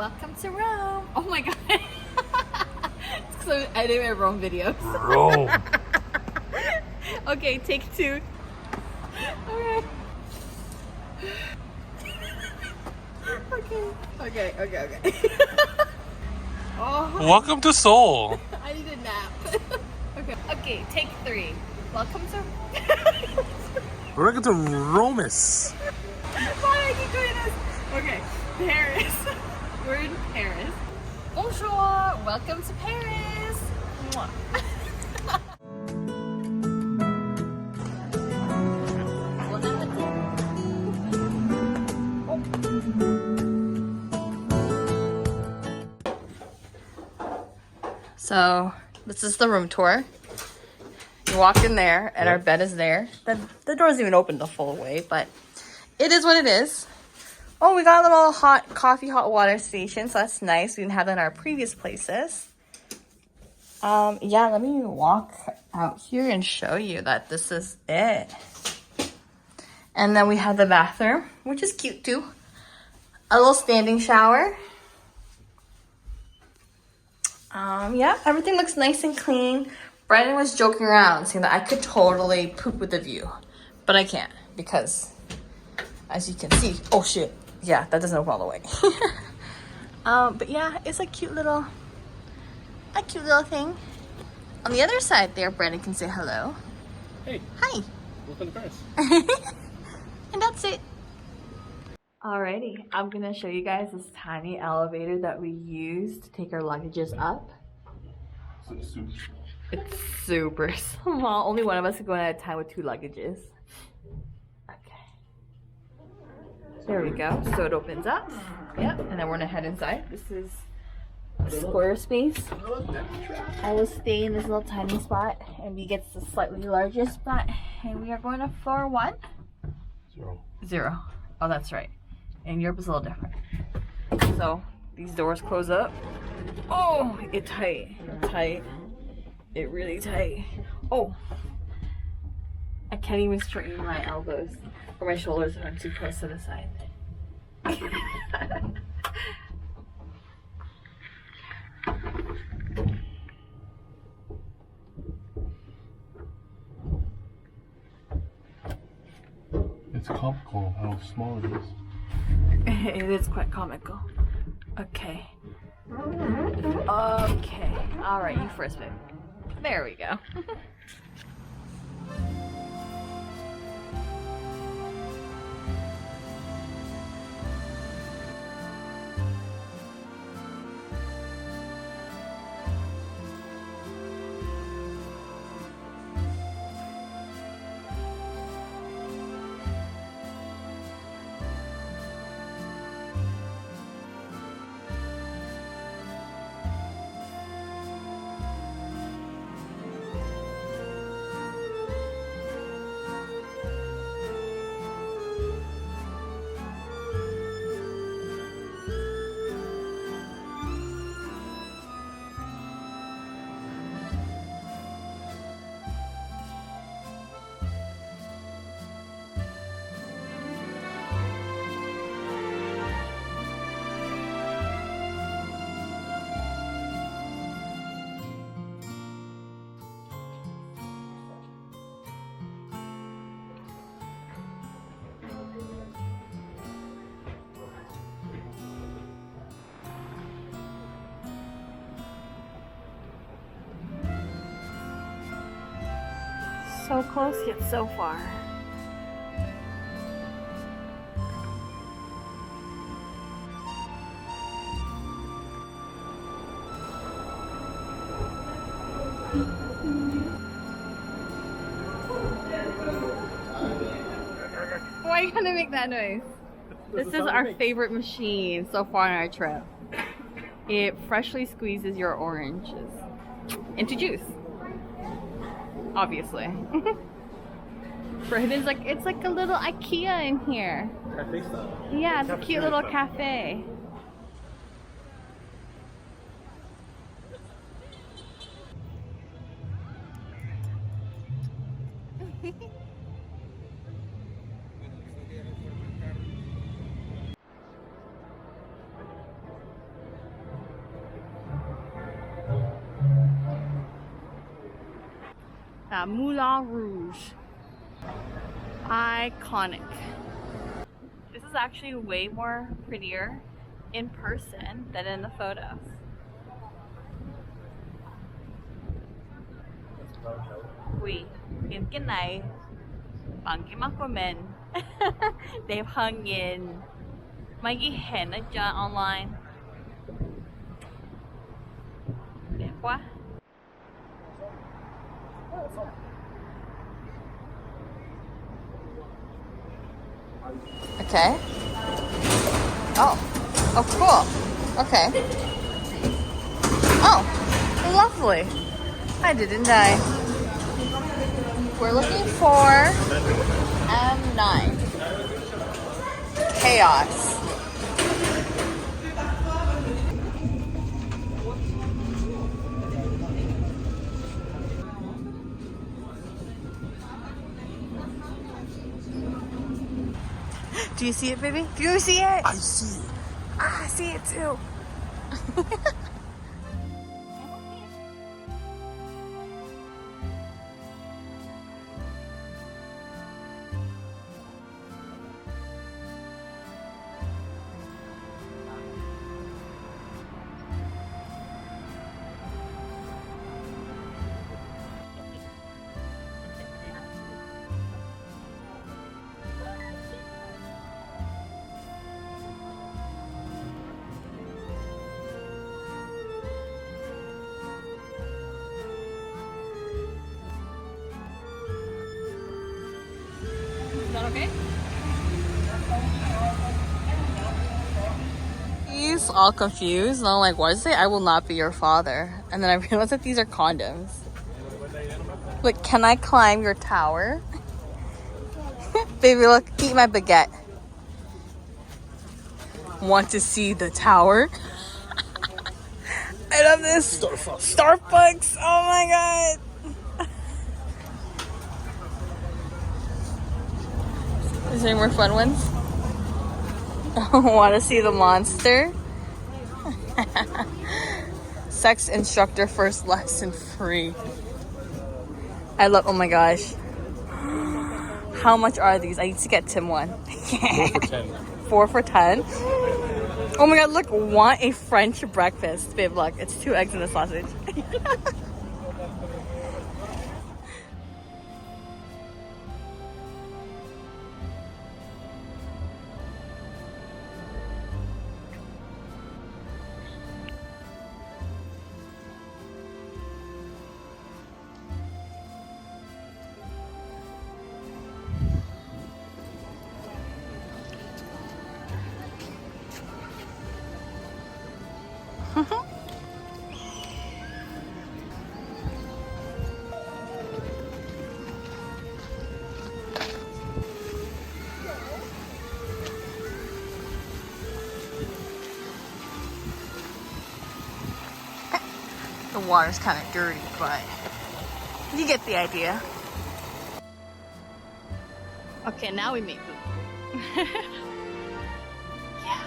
welcome to Rome. Oh my god. So I did my Rome videos. Rome. Okay, take two. Alright. Okay. Oh, Welcome to Seoul. I need a nap. Okay, take three. Welcome to Welcome to Romus. Why do I keep doing this? Okay, Paris. We're in Paris. Bonjour, welcome to Paris. Mwah. So this is the room tour. You walk in there and our bed is there. The door isn't even open the full way, but it is what it is. Oh, we got a little hot water station, so that's nice. We didn't have that in our previous places. Yeah, let me walk out here and show you that this is it. And then we have the bathroom, which is cute too. A little standing shower. Yeah, everything looks nice and clean. Brandon was joking around saying that I could totally poop with the view, but I can't because, as you can see, oh shit, yeah, that doesn't open all the way. But yeah, it's a cute little thing. On the other side there, Brandon can say hello. Hey. Hi. Welcome to Paris. And that's it. Alrighty, I'm gonna show you guys this tiny elevator that we use to take our luggages up. It's super small. Only one of us is going at a time with two luggages. Okay. There we go. So it opens up. Yep. And then we're gonna head inside. This is a square space. I will stay in this little tiny spot, and B gets the slightly larger spot. And we are going to floor 1? 0. Oh, that's right. And Europe is a little different. So these doors close up. Oh, it's tight. Tight. It really tight. Oh, I can't even straighten my elbows or my shoulders if I'm too close to the side. It's comical how small it is. It is quite comical. Okay. Okay. All right, you first, babe. There we go. So close yet so far. Why are you gonna make that noise? This is our favorite machine so far on our trip. It freshly squeezes your oranges into juice. Obviously. Brandon's like, it's like a little IKEA in here. Cafe style. Yeah, it's a cute little cafe. Yeah, Moulin Rouge. Iconic. This is actually way more prettier in person than in the photos. Ui, đến cái này bằng cái mắt của mình đẹp hơn nhìn mấy cái hình ở trên online. Đẹp quá. Okay. Oh. Oh, cool. Okay. Oh, lovely. I didn't die. We're looking for M9. Chaos. Do you see it, baby? Do you see it? I see it. I see it too. Is that okay? He's all confused and I'm like, what is it? I will not be your father. And then I realized that these are condoms. Like, can I climb your tower? Baby, look, eat my baguette. Want to see the tower? I love this. Starbucks. Oh my god. Is there any more fun ones? Want to see the monster? Sex instructor first lesson free. I love, oh my gosh. How much are these? I need to get Tim one. 4 for 10. 4 for 10? Oh my god, look, want a French breakfast. Babe, look, it's 2 eggs and a sausage. The water's kind of dirty, but you get the idea. Okay, now we make food. Yeah.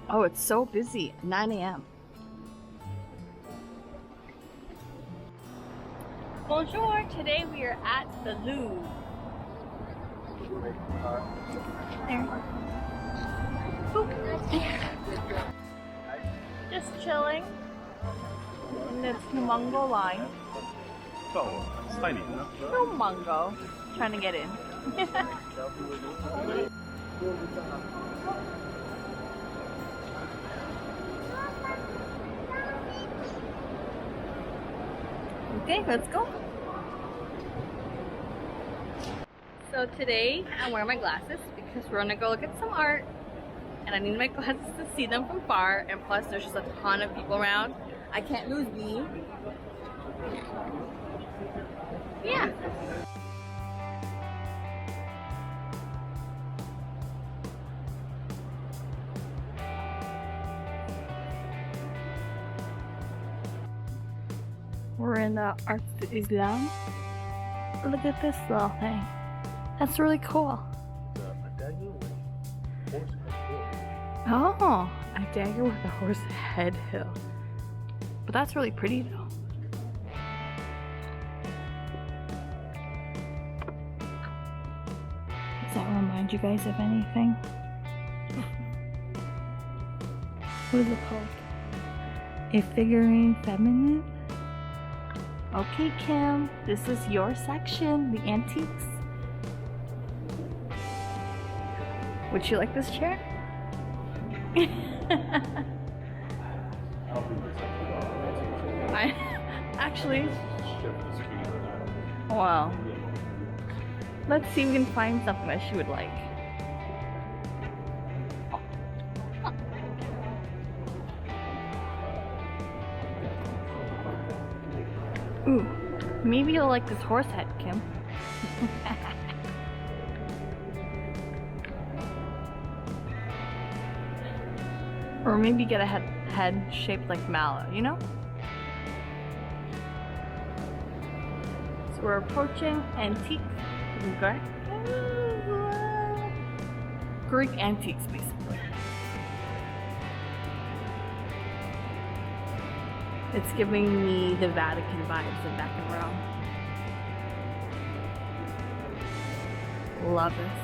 Oh, it's so busy. 9 a.m. Bonjour. Today we are at the Louvre. There. Boop. Just chilling in this Mungo line. Oh, it's tiny. No Mungo. Trying to get in. Okay, let's go. So today I'm wearing my glasses because we're gonna go look at some art and I need my glasses to see them from far, and plus there's just a ton of people around. I can't lose me. Yeah. We're in the Arts Islam. Look at this little thing. That's really cool. Oh, a dagger with a horse head hill. But that's really pretty though. Does that remind you guys of anything? What is it called? A figurine feminine? Okay, Kim, this is your section, the antiques. Would you like this chair? Actually, wow. Let's see if we can find something that she would like. Ooh, maybe you'll like this horse head, Kim. Or maybe get a head shaped like mallow, you know? So we're approaching antique Greek antiques, basically. It's giving me the Vatican vibes in back in Rome. Love this.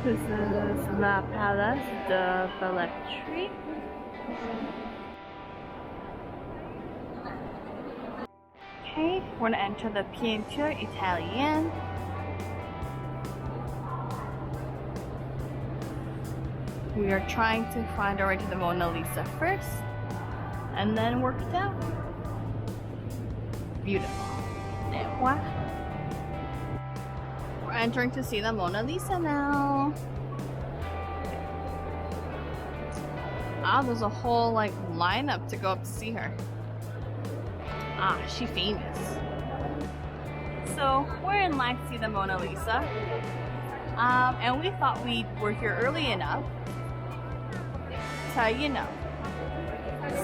This is La Palace de Belletri. Okay, we're gonna enter the Peinture Italienne. We are trying to find our way to the Mona Lisa first, and then work it out. Beautiful. We're entering to see the Mona Lisa now. Ah, there's a whole like lineup to go up to see her. Ah, she's famous. So we're in line to see the Mona Lisa. And we thought we were here early enough to, you know,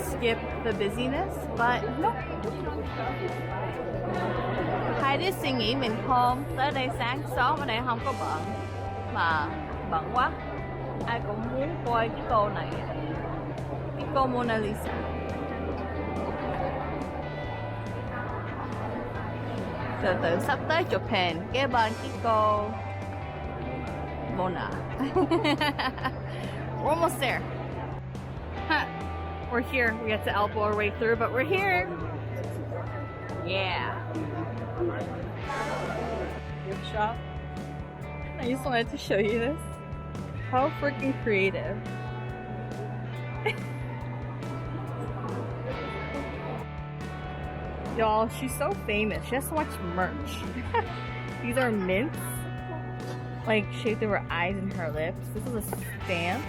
skip the busyness, but no. 喺啲聖意面孔，所以你sáng sớm ở đây không có bận, mà bận quá. Ai cũng muốn coi cái cô này, cái cô Mona Lisa. Từ từ sắp tới chụp hình kế bên cái cô Mona. We're almost there. Huh. We're here. We have to elbow our way through, but we're here. Yeah. Gift shop. I just wanted to show you this. How freaking creative. Y'all, she's so famous. She has so much merch. These are mints, like shaped of her eyes and her lips. This is a stamp.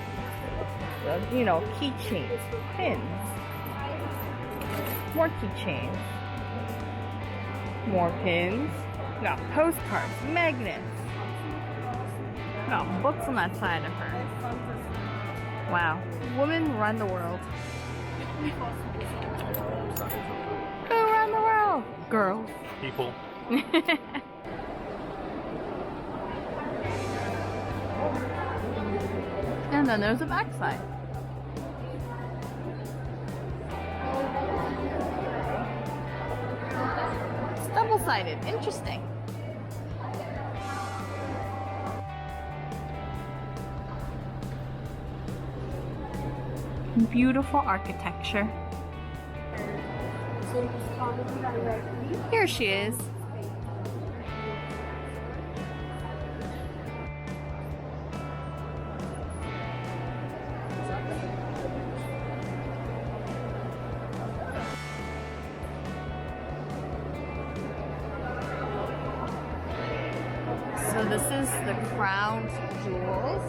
You know, keychains, pins, more keychains, more pins. We got postcards, magnets. We got books on that side of her. Wow, women run the world. Who run the world? Girls. People. And then there's a backside. It's double-sided. Interesting. Beautiful architecture. Here she is. So this is the crown jewels.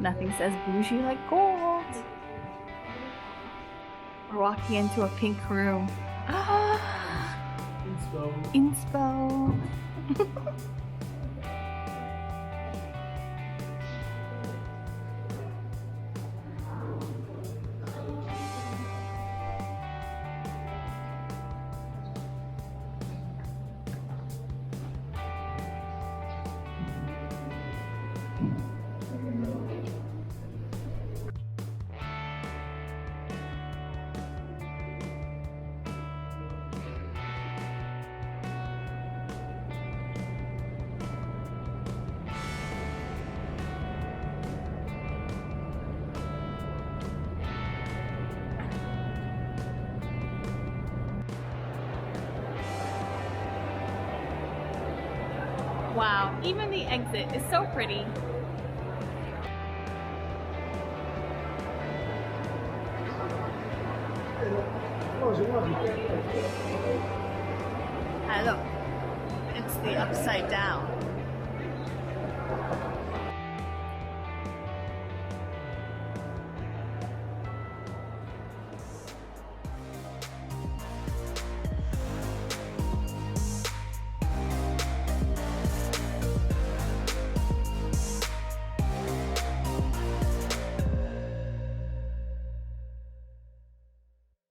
Nothing says bougie like gold. We're walking into a pink room. Inspo. Wow, even the exit is so pretty. Look, it's the upside down.